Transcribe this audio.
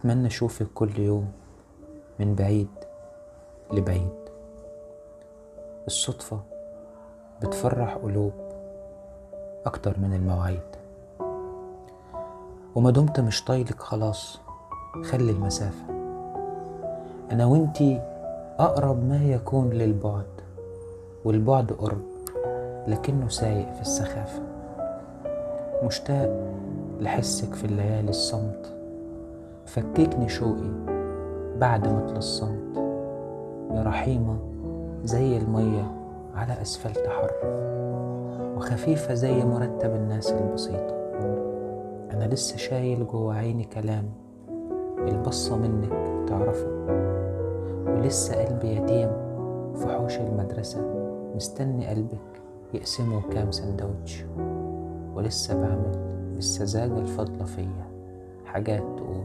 بتمنى أشوفك كل يوم من بعيد لبعيد. الصدفة بتفرح قلوب أكتر من المواعيد. وما دمت مش طايلك خلاص خلي المسافة، أنا وإنتي أقرب ما يكون للبعد، والبعد قرب لكنه سايق في السخافة. مشتاق لحسك في الليالي الصمت، فككني شوقي بعد مثل الصمت. يا رحيمة زي المية على أسفلت حر، وخفيفة زي مرتب الناس البسيطة. أنا لسه شايل جوا عيني كلام البصة منك تعرفه، ولسه قلبي يتيم في حوش المدرسة مستني قلبك يقسمه كام سندوتش. ولسه بعمل بالسذاجة الفاضلة فيا حاجات تقول